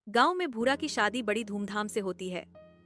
गांव में भूरा की शादी बड़ी धूमधाम से होती है।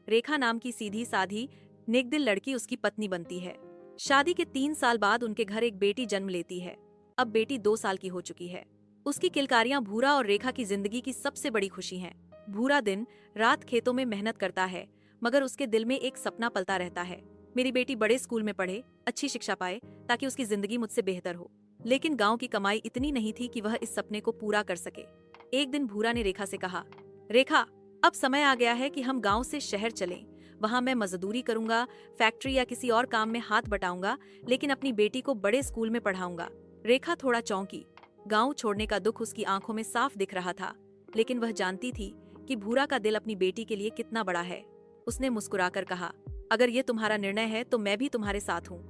रेखा नाम की सीधी साधी नेकदिल लड़की उसकी पत्नी बनती है। शादी के 3 साल बाद उनके घर एक बेटी जन्म लेती है। अब बेटी 2 साल की हो चुकी है। उसकी किलकारियां भूरा और रेखा की जिंदगी की सबसे बड़ी खुशी हैं। भूरा दिन रात खेतों में मेहनत करता है, मगर उसके दिल में एक सपना पलता रहता है। मेरी बेटी बड़े स्कूल में पढ़े, अच्छी शिक्षा पाए, ताकि उसकी जिंदगी मुझसे बेहतर हो। लेकिन गांव की कमाई इतनी नहीं थी कि वह इस सपने को पूरा कर सके। एक दिन भूरा ने रेखा से कहा, रेखा, अब समय आ गया है कि हम गांव से शहर चलें। वहां मैं मजदूरी करूंगा, फैक्ट्री या किसी और काम में हाथ बटाऊंगा, लेकिन अपनी बेटी को बड़े स्कूल में पढ़ाऊंगा। रेखा थोड़ा चौंकी। गांव छोड़ने का दुख उसकी आंखों में साफ दिख रहा था, लेकिन वह जानती थी कि भूरा का दिल अपनी बेटी के लिए कितना बड़ा है। उसने मुस्कुराकर कहा, अगर ये तुम्हारा निर्णय है तो मैं भी तुम्हारे साथ हूँ।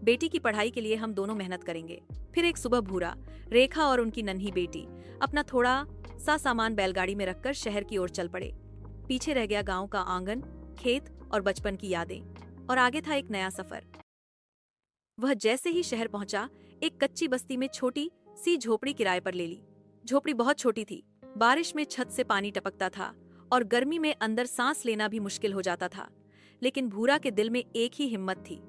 बेटी की पढ़ाई के लिए हम दोनों मेहनत करेंगे। फिर एक सुबह भूरा, रेखा और उनकी नन्ही बेटी अपना थोड़ा सा सामान बैलगाड़ी में रखकर शहर की ओर चल पड़े। पीछे रह गया गांव का आंगन, खेत और बचपन की यादें, और आगे था एक नया सफर। वह जैसे ही शहर पहुंचा, एक कच्ची बस्ती में छोटी सी झोपड़ी किराए पर ले ली। झोपड़ी बहुत छोटी थी। बारिश में छत से पानी टपकता था और गर्मी में अंदर सांस लेना भी मुश्किल हो जाता था। लेकिन भूरा के दिल में एक ही हिम्मत थी,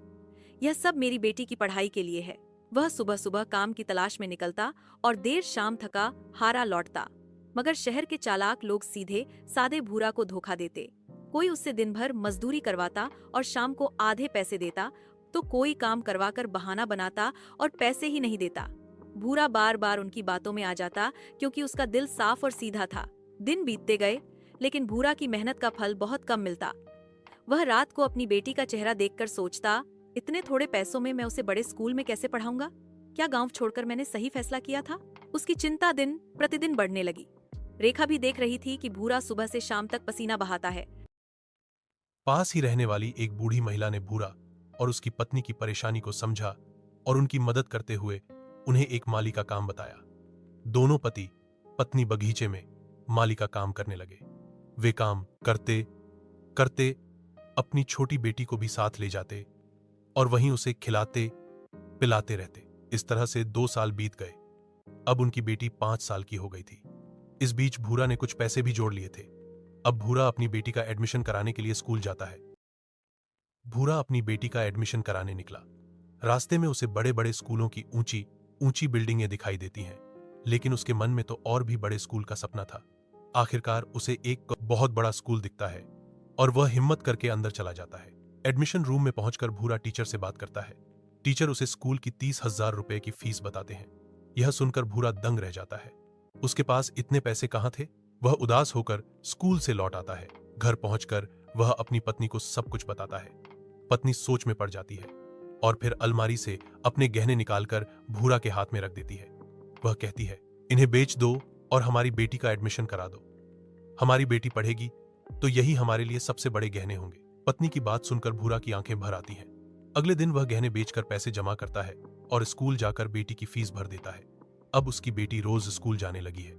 यह सब मेरी बेटी की पढ़ाई के लिए है। वह सुबह सुबह काम की तलाश में निकलता और देर शाम थका हारा लौटता। मगर शहर के चालाक लोग सीधे सादे भूरा को धोखा देते। कोई उससे दिन भर मजदूरी करवाता और शाम को आधे पैसे देता, तो कोई काम करवाकर बहाना बनाता और पैसे ही नहीं देता। भूरा बार बार उनकी बातों में आ जाता, क्योंकि उसका दिल साफ और सीधा था। दिन बीतते गए, लेकिन भूरा की मेहनत का फल बहुत कम मिलता। वह रात को अपनी बेटी का चेहरा देखकर सोचता, इतने थोड़े पैसों में मैं उसे बड़े स्कूल में कैसे पढ़ाऊंगा? क्या गांव छोड़कर मैंने सही फैसला किया था? उसकी चिंता दिन प्रतिदिन बढ़ने लगी। रेखा भी देख रही थी कि भूरा सुबह से शाम तक पसीना बहाता है। पास ही रहने वाली एक बूढ़ी महिला ने भूरा और उसकी पत्नी की परेशानी को समझा और उनकी मदद करते हुए उन्हें एक माली का काम बताया। दोनों पति पत्नी बगीचे में माली का काम करने लगे। वे काम करते करते अपनी छोटी बेटी को भी साथ ले जाते और वहीं उसे खिलाते पिलाते रहते। इस तरह से 2 साल बीत गए। अब उनकी बेटी 5 साल की हो गई थी। इस बीच भूरा ने कुछ पैसे भी जोड़ लिए थे। अब भूरा अपनी बेटी का एडमिशन कराने के लिए स्कूल जाता है। भूरा अपनी बेटी का एडमिशन कराने निकला। रास्ते में उसे बड़े बड़े स्कूलों की ऊंची ऊंची बिल्डिंगें दिखाई देती हैं, लेकिन उसके मन में तो और भी बड़े स्कूल का सपना था। आखिरकार उसे एक बहुत बड़ा स्कूल दिखता है और वह हिम्मत करके अंदर चला जाता है। एडमिशन रूम में पहुंचकर भूरा टीचर से बात करता है। टीचर उसे स्कूल की 30,000 रुपए की फीस बताते हैं। यह सुनकर भूरा दंग रह जाता है। उसके पास इतने पैसे कहां थे? वह उदास होकर स्कूल से लौट आता है। घर पहुंचकर वह अपनी पत्नी को सब कुछ बताता है। पत्नी सोच में पड़ जाती है और फिर अलमारी से अपने गहने निकालकर भूरा के हाथ में रख देती है। वह कहती है, इन्हें बेच दो और हमारी बेटी का एडमिशन करा दो। हमारी बेटी पढ़ेगी तो यही हमारे लिए सबसे बड़े गहने होंगे। पत्नी की बात सुनकर भूरा की आंखें भर आती हैं। अगले दिन वह गहने बेचकर पैसे जमा करता है और स्कूल जाकर बेटी की फीस भर देता है। अब उसकी बेटी रोज स्कूल जाने लगी है।